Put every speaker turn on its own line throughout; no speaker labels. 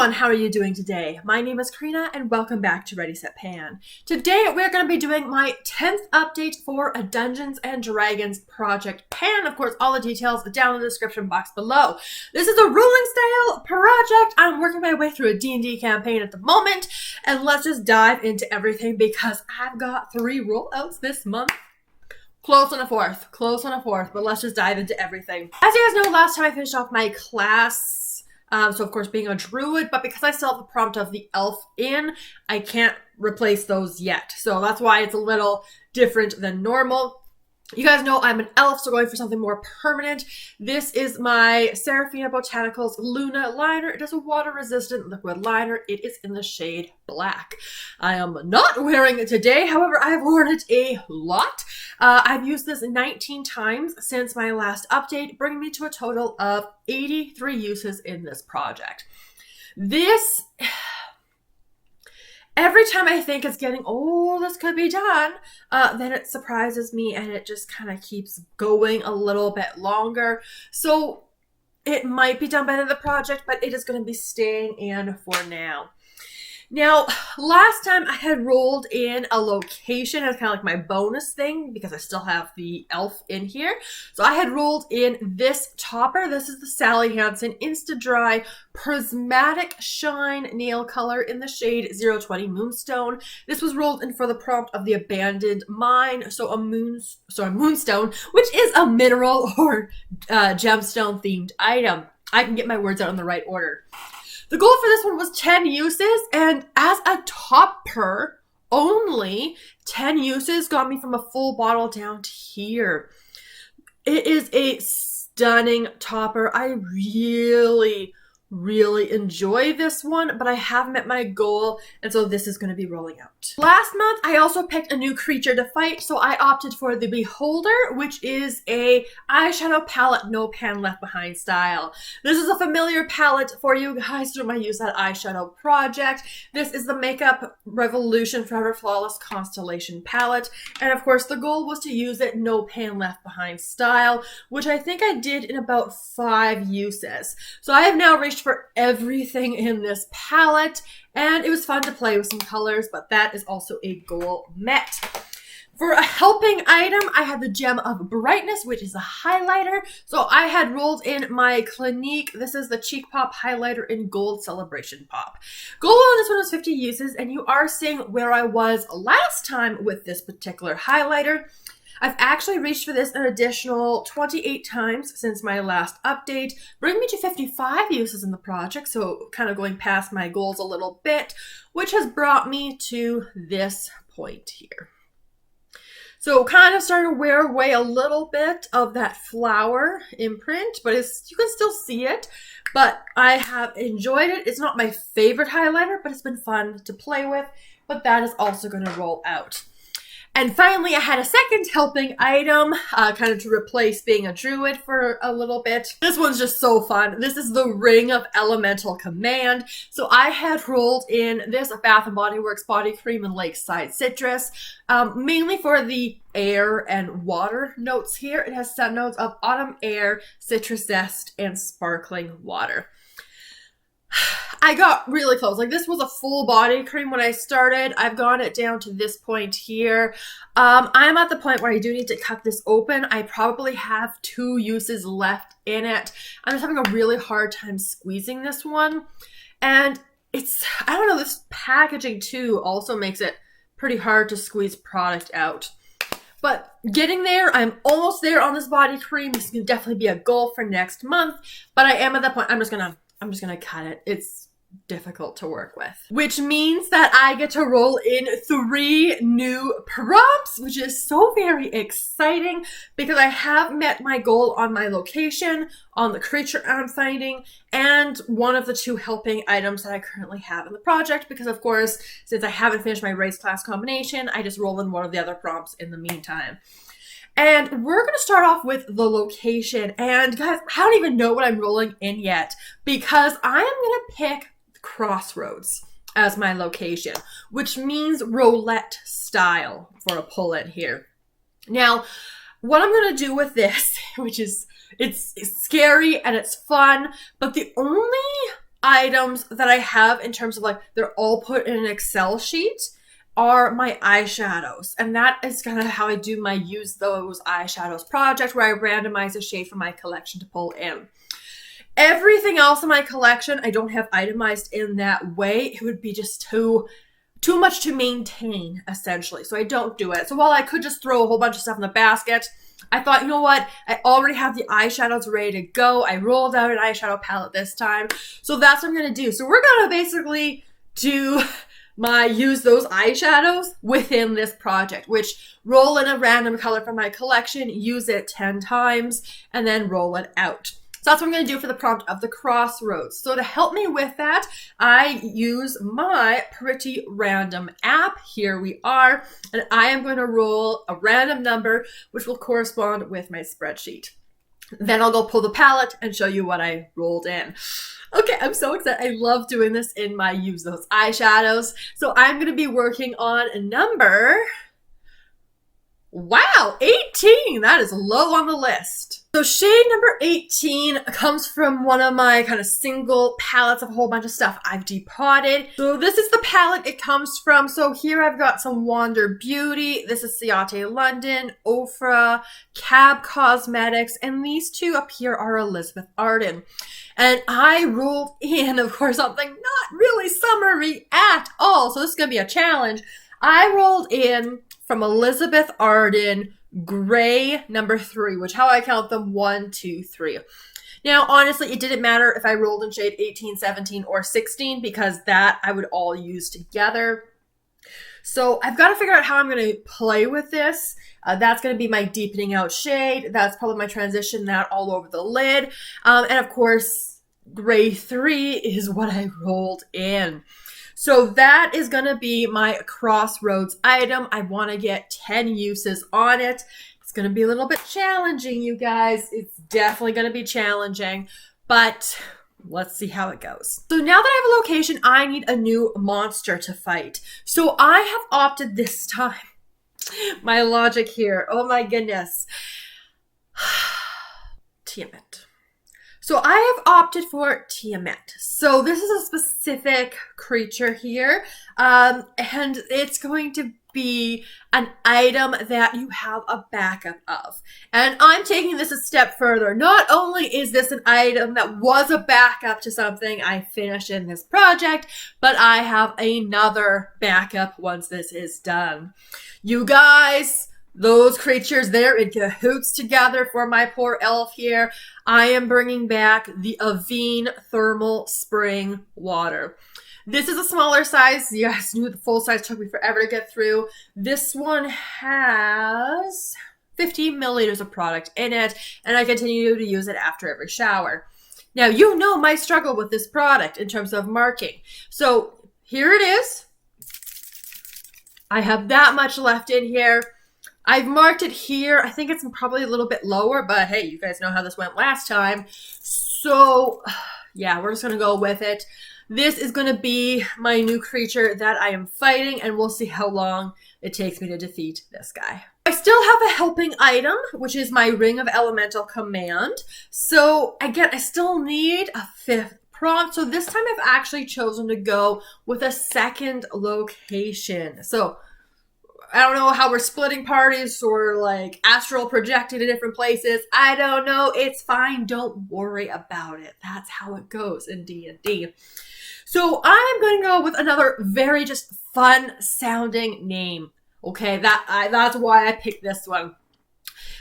everyone, how are you doing today? My name is Karina and welcome back to Ready Set Pan. Today we're going to be doing my 10th update for a Dungeons & Dragons project pan. Of course, all the details down in the description box below. This is a ruling style project. I'm working my way through a D&D campaign at the moment, and let's just dive into everything because I've got 3 rollouts this month. Close on a fourth, but let's just dive into everything. As you guys know, last time I finished off my class, so of course being a druid, but because I still have the prompt of the elf in, I can't replace those yet. So that's why it's a little different than normal. You guys know I'm an elf, so going for something more permanent. This is my Seraphine Botanicals Luna liner. It is a water-resistant liquid liner. It is in the shade black. I am not wearing it today. However, I've worn it a lot. I've used this 19 times since my last update, bringing me to a total of 83 uses in this project. Every time I think it's getting, oh, this could be done, then it surprises me and it just kind of keeps going a little bit longer. So it might be done by the end of the project, but it is going to be staying in for now. Now, last time I had rolled in a location as kind of like my bonus thing because I still have the elf in here. So I had rolled in this topper. This is the Sally Hansen Insta-Dri Prismatic Shine Nail Color in the shade 020 Moonstone. This was rolled in for the prompt of the Abandoned Mine. So a Moonstone, which is a mineral or gemstone themed item. I can get my words out in the right order. The goal for this one was 10 uses, and as a topper, only 10 uses got me from a full bottle down to here. It is a stunning topper. I really enjoy this one, but I have met my goal, and so this is going to be rolling out. Last month, I also picked a new creature to fight, so I opted for the Beholder, which is a eyeshadow palette, no pan left behind style. This is a familiar palette for you guys through my Use That Eyeshadow project. This is the Makeup Revolution Forever Flawless Constellation palette, and of course, the goal was to use it no pan left behind style, which I think I did in about 5 uses. So I have now reached for everything in this palette, and it was fun to play with some colors, but that is also a goal met. For a helping item, I had the Gem of Brightness, which is a highlighter. So I had rolled in my Clinique. This is the Cheek Pop Highlighter in Gold Celebration Pop. Goal on this one was 50 uses, and you are seeing where I was last time with this particular highlighter. I've actually reached for this an additional 28 times since my last update, bringing me to 55 uses in the project, so kind of going past my goals a little bit, which has brought me to this point here. So kind of starting to wear away a little bit of that flower imprint, but you can still see it, but I have enjoyed it. It's not my favorite highlighter, but it's been fun to play with, but that is also going to roll out. And finally, I had a second helping item, kind of to replace being a druid for a little bit. This one's just so fun. This is the Ring of Elemental Command. So I had rolled in this Bath & Body Works body cream in Lakeside Citrus, mainly for the air and water notes here. It has scent notes of autumn air, citrus zest, and sparkling water. I got really close. Like, this was a full body cream when I started. I've gone it down to this point here. I'm at the point where I do need to cut this open. I probably have 2 uses left in it. I'm just having a really hard time squeezing this one. And I don't know, this packaging too also makes it pretty hard to squeeze product out. But getting there, I'm almost there on this body cream. This can definitely be a goal for next month. But I am at that point. I'm just gonna cut it. It's difficult to work with. Which means that I get to roll in 3 new prompts, which is so very exciting because I have met my goal on my location, on the creature I'm finding, and one of the 2 helping items that I currently have in the project because, of course, since I haven't finished my race class combination, I just roll in one of the other prompts in the meantime. And we're going to start off with the location. And guys, I don't even know what I'm rolling in yet because I am going to pick Crossroads as my location, which means roulette style for a pull-in here. Now, what I'm going to do with this, which is, it's scary and it's fun, but the only items that I have in terms of like they're all put in an Excel sheet are my eyeshadows. And that is kind of how I do my use those eyeshadows project, where I randomize a shade from my collection to pull in. Everything else in my collection, I don't have itemized in that way. It would be just too much to maintain, essentially. So I don't do it. So while I could just throw a whole bunch of stuff in the basket, I thought, you know what? I already have the eyeshadows ready to go. I rolled out an eyeshadow palette this time. So that's what I'm going to do. So we're going to basically do use those eyeshadows within this project, which roll in a random color from my collection, use it 10 times, and then roll it out. So that's what I'm going to do for the prompt of the Crossroads. So to help me with that, I use my Pretty Random app. Here we are. And I am going to roll a random number, which will correspond with my spreadsheet. Then I'll go pull the palette and show you what I rolled in. Okay, I'm so excited. I love doing this in my use those eyeshadows. So I'm going to be working on a number. Wow, 18. That is low on the list. So shade number 18 comes from one of my kind of single palettes of a whole bunch of stuff I've depotted. So this is the palette it comes from. So here I've got some Wander Beauty. This is Ciate London, Ofra, Cab Cosmetics, and these two up here are Elizabeth Arden. And I rolled in, of course, something not really summery at all. So this is going to be a challenge. I rolled in from Elizabeth Arden Gray number 3, which how I count them 1, 2, 3. Now, honestly, it didn't matter if I rolled in shade 18, 17, or 16 because that I would all use together. So I've got to figure out how I'm going to play with this. That's going to be my deepening out shade. That's probably my transition that all over the lid. And of course, Gray 3 is what I rolled in. So that is going to be my Crossroads item. I want to get 10 uses on it. It's going to be a little bit challenging, you guys. It's definitely going to be challenging, but let's see how it goes. So now that I have a location, I need a new monster to fight. So I have opted this time. My logic here. Oh my goodness. Tiamat. So I have opted for Tiamat. So this is a specific creature here, and it's going to be an item that you have a backup of. And I'm taking this a step further. Not only is this an item that was a backup to something I finished in this project, but I have another backup once this is done. You guys, those creatures, they're in cahoots together for my poor elf here. I am bringing back the Avene Thermal Spring Water. This is a smaller size. You guys knew the full size took me forever to get through. This one has 15 milliliters of product in it, and I continue to use it after every shower. Now, you know my struggle with this product in terms of marking. So here it is. I have that much left in here. I've marked it here. I think it's probably a little bit lower, but hey, you guys know how this went last time. So yeah, we're just going to go with it. This is going to be my new creature that I am fighting, and we'll see how long it takes me to defeat this guy. I still have a helping item, which is my Ring of Elemental Command. So again, I still need a 5th prompt. So this time I've actually chosen to go with a second location. So I don't know how we're splitting parties or like astral projecting to different places. I don't know. It's fine. Don't worry about it. That's how it goes in D&D. So I'm going to go with another very just fun sounding name. Okay, that's why I picked this one.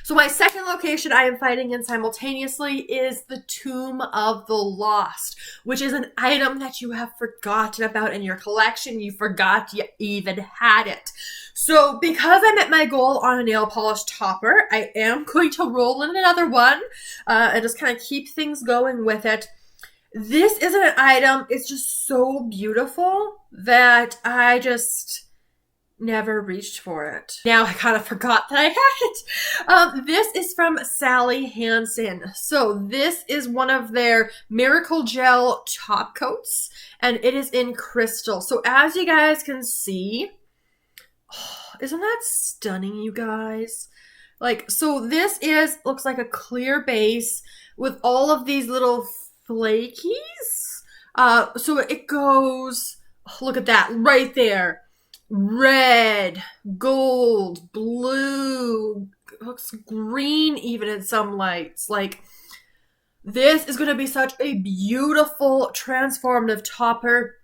So my second location I am fighting in simultaneously is the Tomb of the Lost, which is an item that you have forgotten about in your collection. You forgot you even had it. So because I met my goal on a nail polish topper, I am going to roll in another one and just kind of keep things going with it. This isn't an item. It's just so beautiful that I just never reached for it. Now I kind of forgot that I had it. This is from Sally Hansen. So this is one of their Miracle Gel top coats, and it is in crystal. So as you guys can see, isn't that stunning, you guys? Like, so this looks like a clear base with all of these little flakies So it goes, look at that right there. Red, gold, blue, looks green even in some lights. Like, this is going to be such a beautiful, transformative topper.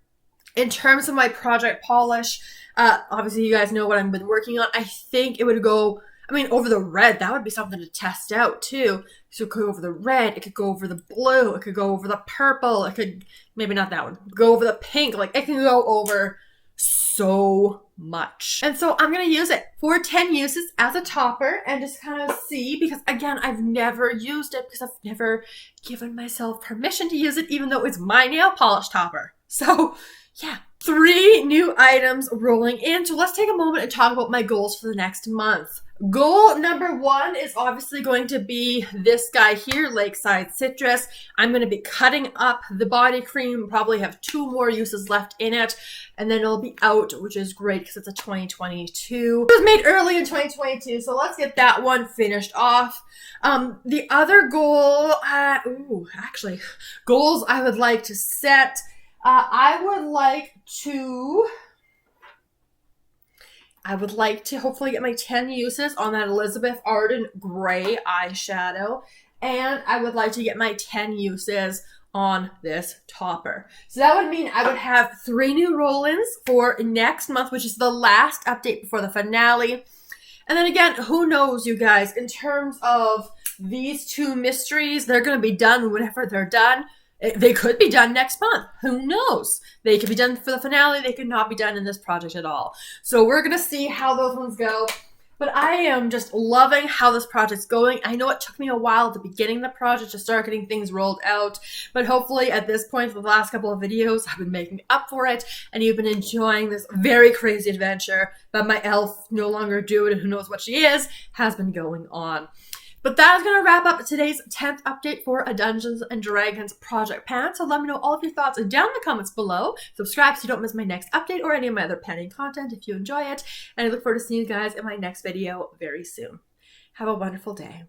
In terms of my project polish, obviously you guys know what I've been working on. I think it would go, I mean, over the red, that would be something to test out too. So it could go over the red, it could go over the blue, it could go over the purple, it could, maybe not that one, go over the pink. Like, it can go over so much. And so I'm going to use it for 10 uses as a topper and just kind of see, because again, I've never used it because I've never given myself permission to use it, even though it's my nail polish topper. So yeah, 3 new items rolling in. So let's take a moment and talk about my goals for the next month. Goal number 1 is obviously going to be this guy here, Lakeside Citrus. I'm going to be cutting up the body cream, probably have 2 more uses left in it, and then it'll be out, which is great because it's a 2022. It was made early in 2022, so let's get that one finished off. The other goal, goals I would like to set. I would like to hopefully get my 10 uses on that Elizabeth Arden gray eyeshadow. And I would like to get my 10 uses on this topper. So that would mean I would have 3 new roll-ins for next month, which is the last update before the finale. And then again, who knows, you guys, in terms of these 2 mysteries, they're going to be done whenever they're done. They could be done next month. Who knows? They could be done for the finale. They could not be done in this project at all. So we're going to see how those ones go. But I am just loving how this project's going. I know it took me a while at the beginning of the project to start getting things rolled out. But hopefully at this point, for the last couple of videos, I've been making up for it. And you've been enjoying this very crazy adventure that my elf, no longer dude, and who knows what she is, has been going on. But that is going to wrap up today's 10th update for a Dungeons & Dragons project pan. So let me know all of your thoughts down in the comments below. Subscribe so you don't miss my next update or any of my other pending content if you enjoy it. And I look forward to seeing you guys in my next video very soon. Have a wonderful day.